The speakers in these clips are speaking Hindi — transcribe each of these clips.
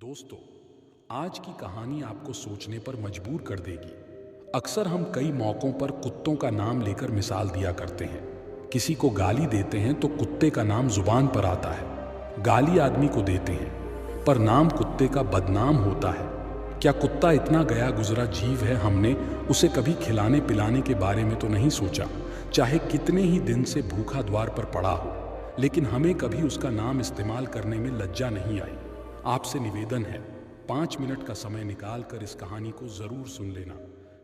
दोस्तों, आज की कहानी आपको सोचने पर मजबूर कर देगी। अक्सर हम कई मौक़ों पर कुत्तों का नाम लेकर मिसाल दिया करते हैं। किसी को गाली देते हैं तो कुत्ते का नाम जुबान पर आता है। गाली आदमी को देते हैं पर नाम कुत्ते का बदनाम होता है। क्या कुत्ता इतना गया गुजरा जीव है, हमने उसे कभी खिलाने पिलाने के बारे में तो नहीं सोचा, चाहे कितने ही दिन से भूखा द्वार पर पड़ा हो। लेकिन हमें कभी उसका नाम इस्तेमाल करने में लज्जा नहीं आई। आपसे निवेदन है, 5 मिनट का समय निकाल कर इस कहानी को जरूर सुन लेना,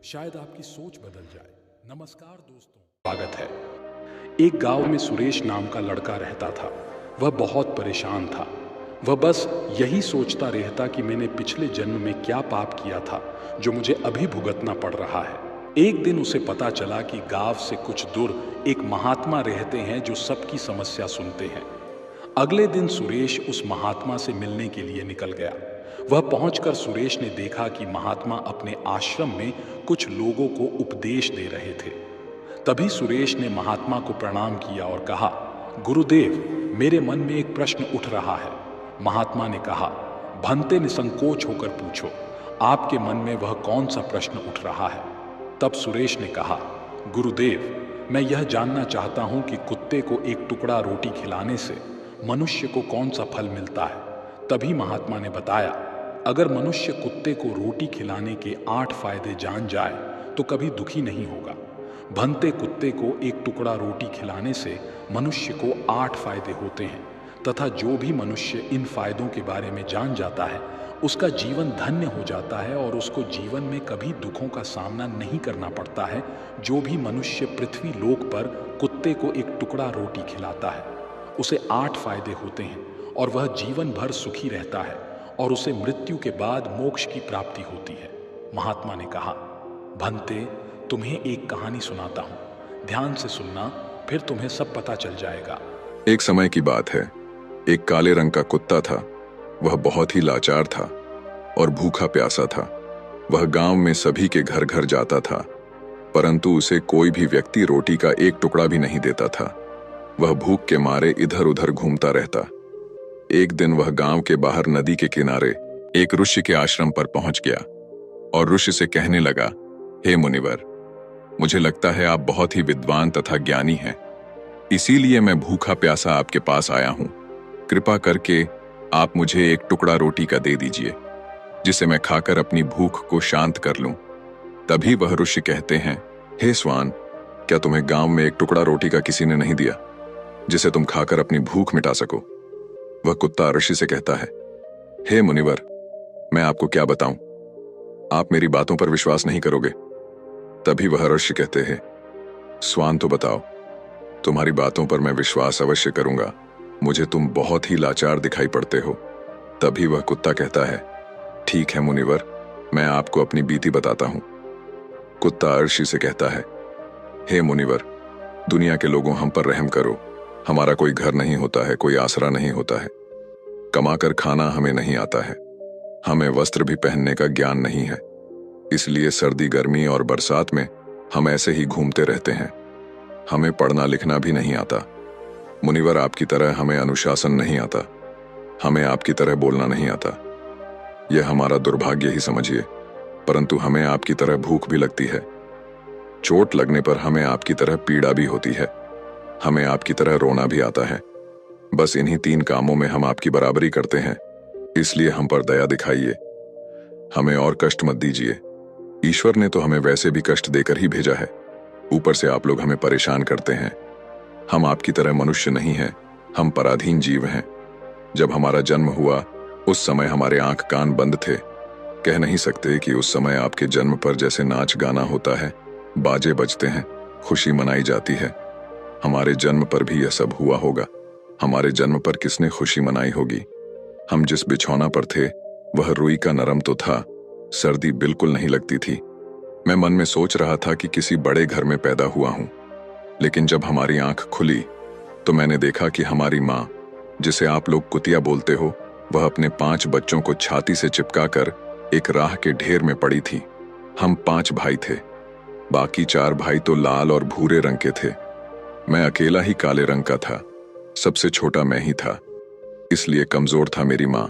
शायद आपकी सोच बदल जाए। नमस्कार दोस्तों, स्वागत है। एक गांव में सुरेश नाम का लड़का रहता था। वह बहुत परेशान था। वह बस यही सोचता रहता कि मैंने पिछले जन्म में क्या पाप किया था जो मुझे अभी भुगतना पड़ रहा है। एक दिन उसे पता चला कि गांव से कुछ दूर एक महात्मा रहते हैं जो सबकी समस्या सुनते हैं। अगले दिन सुरेश उस महात्मा से मिलने के लिए निकल गया। वह पहुंचकर सुरेश ने देखा कि महात्मा अपने आश्रम में कुछ लोगों को उपदेश दे रहे थे। तभी सुरेश ने महात्मा को प्रणाम किया और कहा, गुरुदेव, मेरे मन में एक प्रश्न उठ रहा है। महात्मा ने कहा, भंते निसंकोच होकर पूछो, आपके मन में वह कौन सा प्रश्न उठ रहा है। तब सुरेश ने कहा, गुरुदेव, मैं यह जानना चाहता हूं कि कुत्ते को एक टुकड़ा रोटी खिलाने से मनुष्य को कौन सा फल मिलता है। तभी महात्मा ने बताया, अगर मनुष्य कुत्ते को रोटी खिलाने के 8 फायदे जान जाए तो कभी दुखी नहीं होगा। भंते कुत्ते को एक टुकड़ा रोटी खिलाने से मनुष्य को 8 फायदे होते हैं तथा जो भी मनुष्य इन फायदों के बारे में जान जाता है उसका जीवन धन्य हो जाता है और उसको जीवन में कभी दुखों का सामना नहीं करना पड़ता है। जो भी मनुष्य पृथ्वी लोक पर कुत्ते को एक टुकड़ा रोटी खिलाता है उसे 8 फायदे होते हैं और वह जीवन भर सुखी रहता है और उसे मृत्यु के बाद मोक्ष की प्राप्ति होती है। महात्मा ने कहा, भंते, तुम्हें एक कहानी सुनाता हूं, ध्यान से सुनना, फिर तुम्हें सब पता चल जाएगा। एक समय की बात है। एक काले रंग का कुत्ता था। वह बहुत ही लाचार था और भूखा प्यासा था। वह गांव में सभी के घर घर जाता था, परंतु उसे कोई भी व्यक्ति रोटी का एक टुकड़ा भी नहीं देता था। वह भूख के मारे इधर उधर घूमता रहता। एक दिन वह गांव के बाहर नदी के किनारे एक ऋषि के आश्रम पर पहुंच गया और ऋषि से कहने लगा, हे मुनिवर, मुझे लगता है आप बहुत ही विद्वान तथा ज्ञानी हैं, इसीलिए मैं भूखा प्यासा आपके पास आया हूं। कृपा करके आप मुझे एक टुकड़ा रोटी का दे दीजिए, जिसे मैं खाकर अपनी भूख को शांत कर लूं। तभी वह ऋषि कहते हैं, हे स्वान, क्या तुम्हें गांव में एक टुकड़ा रोटी का किसी ने नहीं दिया जिसे तुम खाकर अपनी भूख मिटा सको। वह कुत्ता ऋषि से कहता है, हे मुनिवर, मैं आपको क्या बताऊं, आप मेरी बातों पर विश्वास नहीं करोगे। तभी वह ऋषि कहते हैं, स्वान तो बताओ, तुम्हारी बातों पर मैं विश्वास अवश्य करूंगा, मुझे तुम बहुत ही लाचार दिखाई पड़ते हो। तभी वह कुत्ता कहता है, ठीक है मुनिवर, मैं आपको अपनी बीती बताता हूं। कुत्ता ऋषि से कहता है, हे मुनिवर, दुनिया के लोगों, हम पर रहम करो। हमारा कोई घर नहीं होता है, कोई आसरा नहीं होता है, कमाकर खाना हमें नहीं आता है, हमें वस्त्र भी पहनने का ज्ञान नहीं है, इसलिए सर्दी गर्मी और बरसात में हम ऐसे ही घूमते रहते हैं। हमें पढ़ना लिखना भी नहीं आता। मुनिवर, आपकी तरह हमें अनुशासन नहीं आता, हमें आपकी तरह बोलना नहीं आता। यह हमारा दुर्भाग्य ही समझिए, परंतु हमें आपकी तरह भूख भी लगती है। चोट लगने पर हमें आपकी तरह पीड़ा भी होती है, हमें आपकी तरह रोना भी आता है। बस इन्हीं 3 कामों में हम आपकी बराबरी करते हैं, इसलिए हम पर दया दिखाइए, हमें और कष्ट मत दीजिए। ईश्वर ने तो हमें वैसे भी कष्ट देकर ही भेजा है, ऊपर से आप लोग हमें परेशान करते हैं। हम आपकी तरह मनुष्य नहीं हैं, हम पराधीन जीव हैं। जब हमारा जन्म हुआ उस समय हमारे आंख कान बंद थे। कह नहीं सकते कि उस समय आपके जन्म पर जैसे नाच गाना होता है, बाजे बजते हैं, खुशी मनाई जाती है, हमारे जन्म पर भी यह सब हुआ होगा। हमारे जन्म पर किसने खुशी मनाई होगी। हम जिस बिछौना पर थे वह रुई का नरम तो था, सर्दी बिल्कुल नहीं लगती थी। मैं मन में सोच रहा था कि किसी बड़े घर में पैदा हुआ हूं, लेकिन जब हमारी आंख खुली तो मैंने देखा कि हमारी माँ, जिसे आप लोग कुतिया बोलते हो, वह अपने 5 बच्चों को छाती से चिपकाकर एक राह के ढेर में पड़ी थी। हम 5 भाई थे, बाकी 4 भाई तो लाल और भूरे रंग के थे। मैं अकेला ही काले रंग का था, सबसे छोटा मैं ही था, इसलिए कमजोर था मेरी माँ।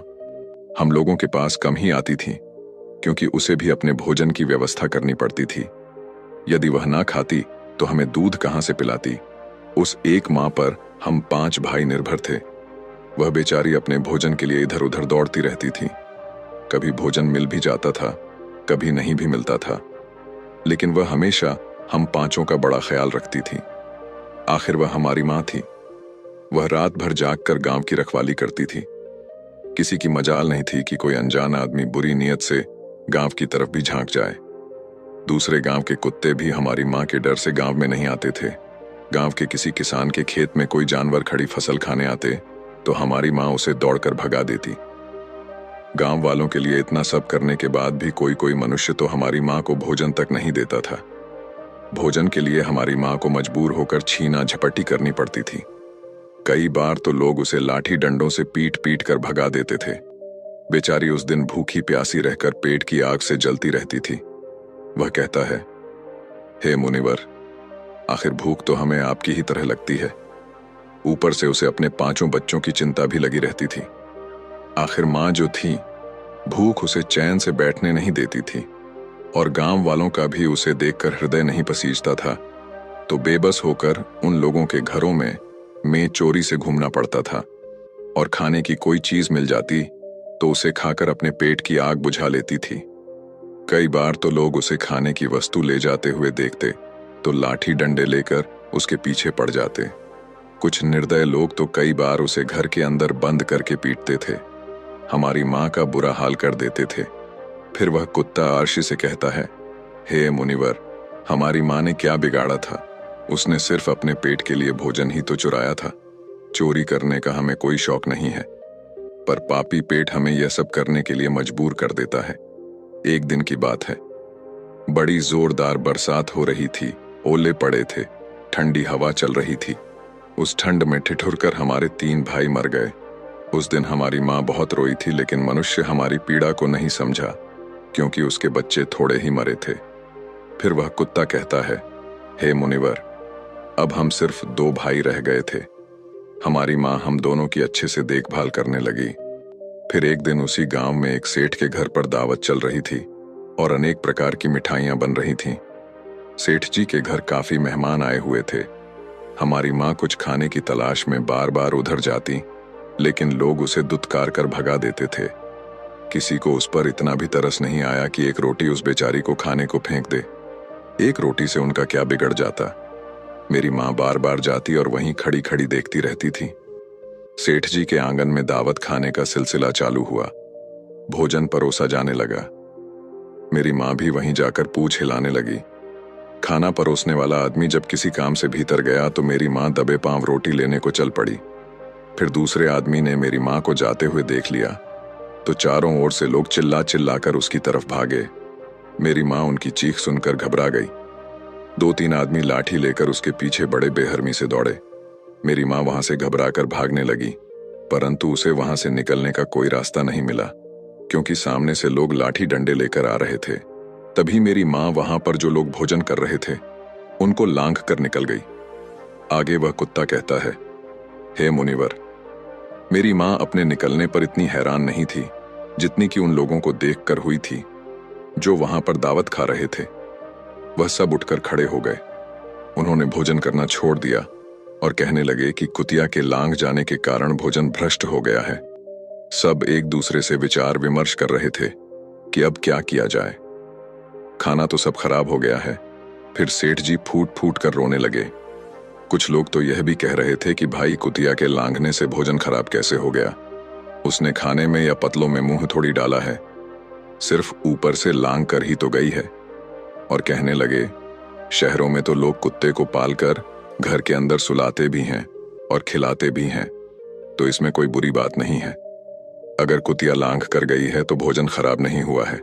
हम लोगों के पास कम ही आती थी, क्योंकि उसे भी अपने भोजन की व्यवस्था करनी पड़ती थी। यदि वह ना खाती तो हमें दूध कहाँ से पिलाती। उस एक माँ पर हम 5 भाई निर्भर थे। वह बेचारी अपने भोजन के लिए इधर उधर दौड़ती रहती थी। कभी भोजन मिल भी जाता था, कभी नहीं भी मिलता था, लेकिन वह हमेशा हम 5 का बड़ा ख्याल रखती थी। आखिर वह हमारी माँ थी। वह रात भर जागकर गांव की रखवाली करती थी। किसी की मजाल नहीं थी कि कोई अनजान आदमी बुरी नीयत से गांव की तरफ भी झांक जाए। दूसरे गांव के कुत्ते भी हमारी माँ के डर से गांव में नहीं आते थे। गांव के किसी किसान के खेत में कोई जानवर खड़ी फसल खाने आते तो हमारी माँ उसे दौड़कर भगा देती। गांव वालों के लिए इतना सब करने के बाद भी कोई कोई मनुष्य तो हमारी माँ को भोजन तक नहीं देता था। भोजन के लिए हमारी माँ को मजबूर होकर छीना झपटी करनी पड़ती थी। कई बार तो लोग उसे लाठी डंडों से पीट पीट कर भगा देते थे। बेचारी उस दिन भूखी प्यासी रहकर पेट की आग से जलती रहती थी। वह कहता है, हे मुनिवर, आखिर भूख तो हमें आपकी ही तरह लगती है। ऊपर से उसे अपने 5 बच्चों की चिंता भी लगी रहती थी। आखिर माँ जो थी, भूख उसे चैन से बैठने नहीं देती थी, और गांव वालों का भी उसे देखकर हृदय नहीं पसीजता था। तो बेबस होकर उन लोगों के घरों में चोरी से घूमना पड़ता था, और खाने की कोई चीज मिल जाती तो उसे खाकर अपने पेट की आग बुझा लेती थी। कई बार तो लोग उसे खाने की वस्तु ले जाते हुए देखते तो लाठी डंडे लेकर उसके पीछे पड़ जाते। कुछ निर्दय लोग तो कई बार उसे घर के अंदर बंद करके पीटते थे, हमारी माँ का बुरा हाल कर देते थे। फिर वह कुत्ता आरशी से कहता है, हे मुनिवर, हमारी माँ ने क्या बिगाड़ा था? उसने सिर्फ अपने पेट के लिए भोजन ही तो चुराया था। चोरी करने का हमें कोई शौक नहीं है, पर पापी पेट हमें यह सब करने के लिए मजबूर कर देता है। एक दिन की बात है, बड़ी जोरदार बरसात हो रही थी, ओले पड़े थे, ठंडी हवा चल रही थी। उस ठंड में ठिठुरकर हमारे 3 भाई मर गए। उस दिन हमारी माँ बहुत रोई थी, लेकिन मनुष्य हमारी पीड़ा को नहीं समझा, क्योंकि उसके बच्चे थोड़े ही मरे थे। फिर वह कुत्ता कहता है, हे मुनिवर, अब हम सिर्फ 2 भाई रह गए थे। हमारी माँ हम दोनों की अच्छे से देखभाल करने लगी। फिर एक दिन उसी गांव में एक सेठ के घर पर दावत चल रही थी और अनेक प्रकार की मिठाइयां बन रही थीं। सेठ जी के घर काफी मेहमान आए हुए थे। हमारी माँ कुछ खाने की तलाश में बार बार उधर जाती, लेकिन लोग उसे दुत्कार कर भगा देते थे। किसी को उस पर इतना भी तरस नहीं आया कि एक रोटी उस बेचारी को खाने को फेंक दे। एक रोटी से उनका क्या बिगड़ जाता। मेरी माँ बार बार जाती और वहीं खड़ी खड़ी देखती रहती थी। सेठ जी के आंगन में दावत खाने का सिलसिला चालू हुआ। भोजन परोसा जाने लगा। मेरी माँ भी वहीं जाकर पूंछ हिलाने लगी। खाना परोसने वाला आदमी जब किसी काम से भीतर गया तो मेरी माँ दबे पांव रोटी लेने को चल पड़ी। फिर दूसरे आदमी ने मेरी माँ को जाते हुए देख लिया तो चारों ओर से लोग चिल्ला चिल्लाकर उसकी तरफ भागे। मेरी माँ उनकी चीख सुनकर घबरा गई। 2-3 आदमी लाठी लेकर उसके पीछे बड़े बेहरमी से दौड़े। मेरी माँ वहां से घबराकर भागने लगी, परंतु उसे वहां से निकलने का कोई रास्ता नहीं मिला, क्योंकि सामने से लोग लाठी डंडे लेकर आ रहे थे। तभी मेरी माँ वहां पर जो लोग भोजन कर रहे थे उनको लांघ कर निकल गई। आगे वह कुत्ता कहता है, हे मुनिवर, मेरी माँ अपने निकलने पर इतनी हैरान नहीं थी जितनी कि उन लोगों को देखकर हुई थी जो वहां पर दावत खा रहे थे। वह सब उठकर खड़े हो गए। उन्होंने भोजन करना छोड़ दिया और कहने लगे कि कुतिया के लांघ जाने के कारण भोजन भ्रष्ट हो गया है। सब एक दूसरे से विचार विमर्श कर रहे थे कि अब क्या किया जाए। खाना तो सब खराब हो गया है। फिर सेठ जी फूट फूट कर रोने लगे। कुछ लोग तो यह भी कह रहे थे कि भाई कुतिया के लांघने से भोजन खराब कैसे हो गया? उसने खाने में या पतलों में मुंह थोड़ी डाला है, सिर्फ ऊपर से लांघ कर ही तो गई है। और कहने लगे, शहरों में तो लोग कुत्ते को पालकर घर के अंदर सुलाते भी हैं और खिलाते भी हैं, तो इसमें कोई बुरी बात नहीं है। अगर कुतिया लांघ कर गई है तो भोजन खराब नहीं हुआ है।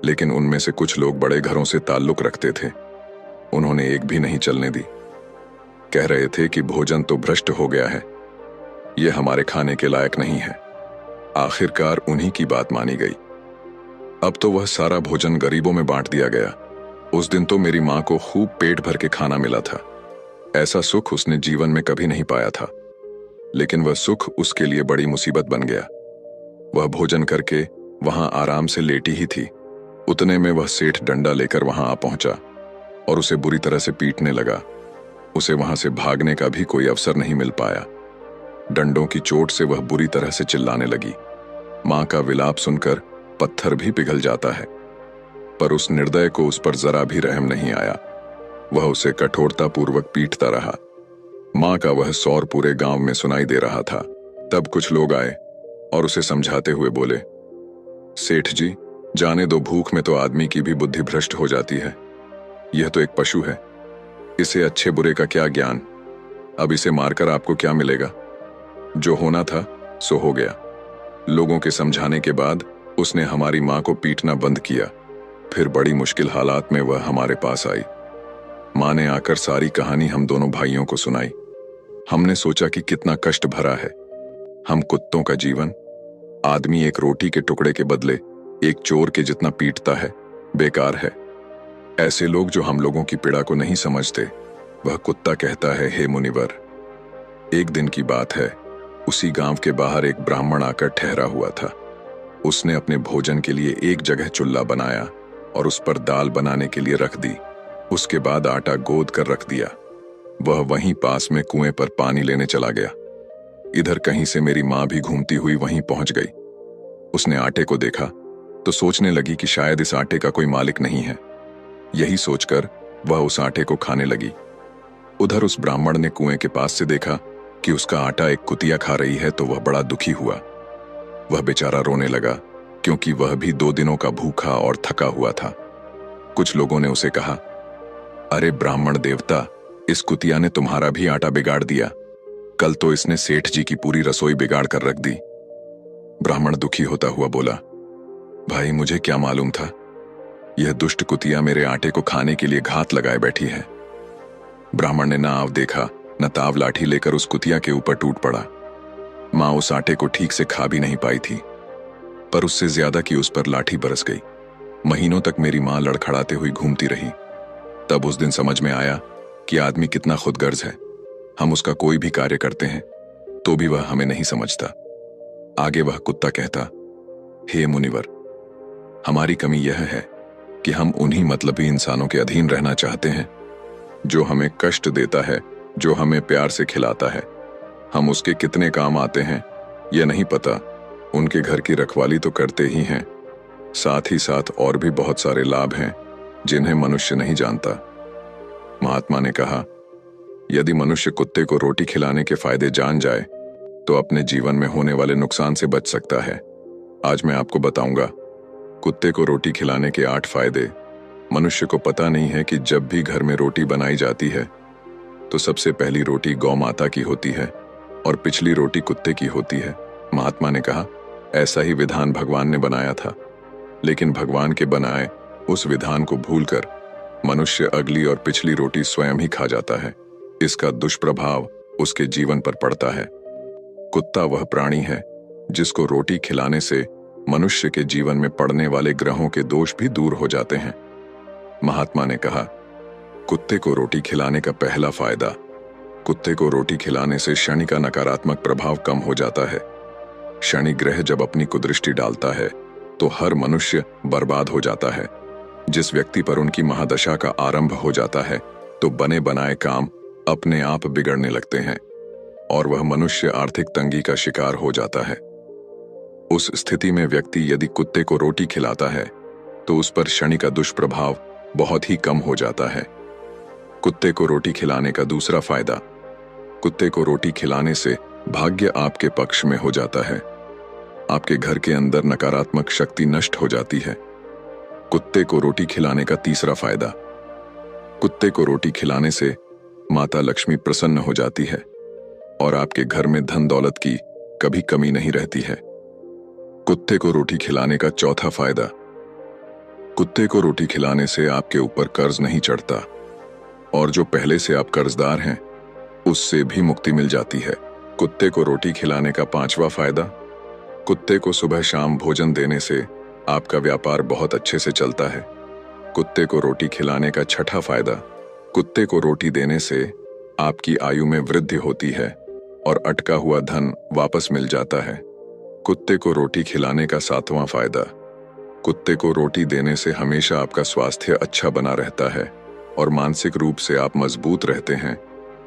लेकिन उनमें से कुछ लोग बड़े घरों से ताल्लुक रखते थे, उन्होंने एक भी नहीं चलने दी। कह रहे थे कि भोजन तो भ्रष्ट हो गया है, यह हमारे खाने के लायक नहीं है। आखिरकार उन्हीं की बात मानी गई। अब तो वह सारा भोजन गरीबों में बांट दिया गया। उस दिन तो मेरी माँ को खूब पेट भर के खाना मिला था। ऐसा सुख उसने जीवन में कभी नहीं पाया था, लेकिन वह सुख उसके लिए बड़ी मुसीबत बन गया। वह भोजन करके वहां आराम से लेटी ही थी। उतने में वह सेठ डंडा लेकर वहां आ पहुंचा और उसे बुरी तरह से पीटने लगा। उसे वहां से भागने का भी कोई अवसर नहीं मिल पाया। डंडों की चोट से वह बुरी तरह से चिल्लाने लगी। मां का विलाप सुनकर पत्थर भी पिघल जाता है, पर उस निर्दय को उस पर जरा भी रहम नहीं आया। वह उसे कठोरतापूर्वक पीटता रहा। मां का वह सौर पूरे गांव में सुनाई दे रहा था। तब कुछ लोग आए और उसे समझाते हुए बोले, सेठ जी, जाने दो, भूख में तो आदमी की भी बुद्धि भ्रष्ट हो जाती है। यह तो एक पशु है, इसे अच्छे बुरे का क्या ज्ञान। अब इसे मारकर आपको क्या मिलेगा? जो होना था सो हो गया। लोगों के समझाने के बाद उसने हमारी मां को पीटना बंद किया। फिर बड़ी मुश्किल हालात में वह हमारे पास आई। मां ने आकर सारी कहानी हम दोनों भाइयों को सुनाई। हमने सोचा कि कितना कष्ट भरा है। हम कुत्तों का जीवन। आदमी एक रोटी के टुकड़े के बदले एक चोर के जितना पीटता है, बेकार है। ऐसे लोग जो हम लोगों की पीड़ा को नहीं समझते, वह कुत्ता कहता है, हे मुनिवर। एक दिन की बात है, उसी गांव के बाहर एक ब्राह्मण आकर ठहरा हुआ था। उसने अपने भोजन के लिए एक जगह चुल्ला बनाया और उस पर दाल बनाने के लिए रख दी। उसके बाद आटा गोद कर रख दिया। वह वहीं पास में कुएं पर पानी लेने चला गया। इधर कहीं से मेरी मां भी घूमती हुई वहीं पहुंच गई। उसने आटे को देखा तो सोचने लगी कि शायद इस आटे का कोई मालिक नहीं है। यही सोचकर वह उस आटे को खाने लगी। उधर उस ब्राह्मण ने कुएं के पास से देखा कि उसका आटा एक कुतिया खा रही है, तो वह बड़ा दुखी हुआ। वह बेचारा रोने लगा, क्योंकि वह भी 2 दिनों का भूखा और थका हुआ था। कुछ लोगों ने उसे कहा, अरे ब्राह्मण देवता, इस कुतिया ने तुम्हारा भी आटा बिगाड़ दिया। कल तो इसने सेठ जी की पूरी रसोई बिगाड़ कर रख दी। ब्राह्मण दुखी होता हुआ बोला, भाई मुझे क्या मालूम था, यह दुष्ट कुतिया मेरे आटे को खाने के लिए घात लगाए बैठी है। ब्राह्मण ने ना आव देखा न ताव लाठी लेकर उस कुतिया के ऊपर टूट पड़ा। मां उस आटे को ठीक से खा भी नहीं पाई थी, पर उससे ज्यादा कि उस पर लाठी बरस गई। महीनों तक मेरी मां लड़खड़ाते हुई घूमती रही। तब उस दिन समझ में आया कि आदमी कितना खुदगर्ज है। हम उसका कोई भी कार्य करते हैं तो भी वह हमें नहीं समझता। आगे वह कुत्ता कहता, हे मुनिवर, हमारी कमी यह है कि हम उन्हीं मतलबी इंसानों के अधीन रहना चाहते हैं, जो हमें कष्ट देता है, जो हमें प्यार से खिलाता है। हम उसके कितने काम आते हैं यह नहीं पता। उनके घर की रखवाली तो करते ही हैं, साथ ही साथ और भी बहुत सारे लाभ हैं जिन्हें मनुष्य नहीं जानता। महात्मा ने कहा, यदि मनुष्य कुत्ते को रोटी खिलाने के फायदे जान जाए तो अपने जीवन में होने वाले नुकसान से बच सकता है। आज मैं आपको बताऊंगा कुत्ते को रोटी खिलाने के 8 फायदे। मनुष्य को पता नहीं है कि जब भी घर में रोटी बनाई जाती है तो सबसे पहली रोटी गौ माता की होती है और पिछली रोटी कुत्ते की होती है। महात्मा ने कहा, ऐसा ही विधान भगवान ने बनाया था, लेकिन भगवान के बनाए उस विधान को भूलकर मनुष्य अगली और पिछली रोटी स्वयं ही खा जाता है। इसका दुष्प्रभाव उसके जीवन पर पड़ता है। कुत्ता वह प्राणी है जिसको रोटी खिलाने से मनुष्य के जीवन में पड़ने वाले ग्रहों के दोष भी दूर हो जाते हैं। महात्मा ने कहा, कुत्ते को रोटी खिलाने का पहला फायदा, कुत्ते को रोटी खिलाने से शनि का नकारात्मक प्रभाव कम हो जाता है। शनि ग्रह जब अपनी कुदृष्टि डालता है तो हर मनुष्य बर्बाद हो जाता है। जिस व्यक्ति पर उनकी महादशा का आरंभ हो जाता है तो बने बनाए काम अपने आप बिगड़ने लगते हैं और वह मनुष्य आर्थिक तंगी का शिकार हो जाता है। उस स्थिति में व्यक्ति यदि कुत्ते को रोटी खिलाता है तो उस पर शनि का दुष्प्रभाव बहुत ही कम हो जाता है। कुत्ते को रोटी खिलाने का दूसरा फायदा, कुत्ते को रोटी खिलाने से भाग्य आपके पक्ष में हो जाता है। आपके घर के अंदर नकारात्मक शक्ति नष्ट हो जाती है। कुत्ते को रोटी खिलाने का तीसरा फायदा, कुत्ते को रोटी खिलाने से माता लक्ष्मी प्रसन्न हो जाती है और आपके घर में धन दौलत की कभी कमी नहीं रहती है। कुत्ते को रोटी खिलाने का चौथा फायदा, कुत्ते को रोटी खिलाने से आपके ऊपर कर्ज नहीं चढ़ता और जो पहले से आप कर्जदार हैं उससे भी मुक्ति मिल जाती है। कुत्ते को रोटी खिलाने का पांचवा फायदा, कुत्ते को सुबह शाम भोजन देने से आपका व्यापार बहुत अच्छे से चलता है। कुत्ते को रोटी खिलाने का छठा फायदा, कुत्ते को रोटी देने से आपकी आयु में वृद्धि होती है और अटका हुआ धन वापस मिल जाता है। कुत्ते को रोटी खिलाने का 7वां फायदा। कुत्ते को रोटी देने से हमेशा आपका स्वास्थ्य अच्छा बना रहता है और मानसिक रूप से आप मजबूत रहते हैं।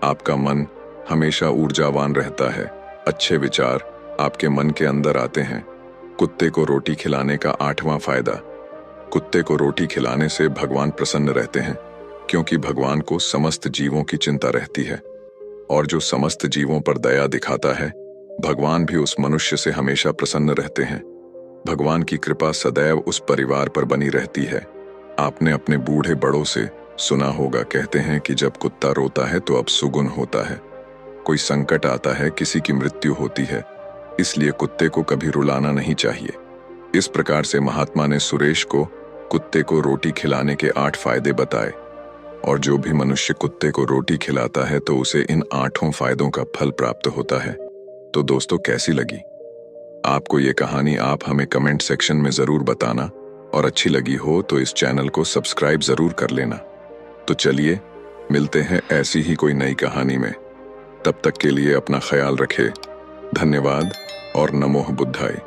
आपका मन हमेशा ऊर्जावान रहता है, अच्छे विचार आपके मन के अंदर आते हैं। कुत्ते को रोटी खिलाने का 8वां फायदा। कुत्ते को रोटी खिलाने से भगवान प्रसन्न रहते हैं, क्योंकि भगवान को समस्त जीवों की चिंता रहती है और जो समस्त जीवों पर दया दिखाता है, भगवान भी उस मनुष्य से हमेशा प्रसन्न रहते हैं। भगवान की कृपा सदैव उस परिवार पर बनी रहती है। आपने अपने बूढ़े बड़ों से सुना होगा, कहते हैं कि जब कुत्ता रोता है तो अब सुगुन होता है। कोई संकट आता है, किसी की मृत्यु होती है, इसलिए कुत्ते को कभी रुलाना नहीं चाहिए। इस प्रकार से महात्मा ने सुरेश को कुत्ते को रोटी खिलाने के 8 फायदे बताए और जो भी मनुष्य कुत्ते को रोटी खिलाता है तो उसे इन 8 फायदों का फल प्राप्त होता है। तो दोस्तों, कैसी लगी आपको ये कहानी? आप हमें कमेंट सेक्शन में जरूर बताना और अच्छी लगी हो तो इस चैनल को सब्सक्राइब जरूर कर लेना। तो चलिए मिलते हैं ऐसी ही कोई नई कहानी में। तब तक के लिए अपना ख्याल रखें। धन्यवाद और नमो बुद्धाय।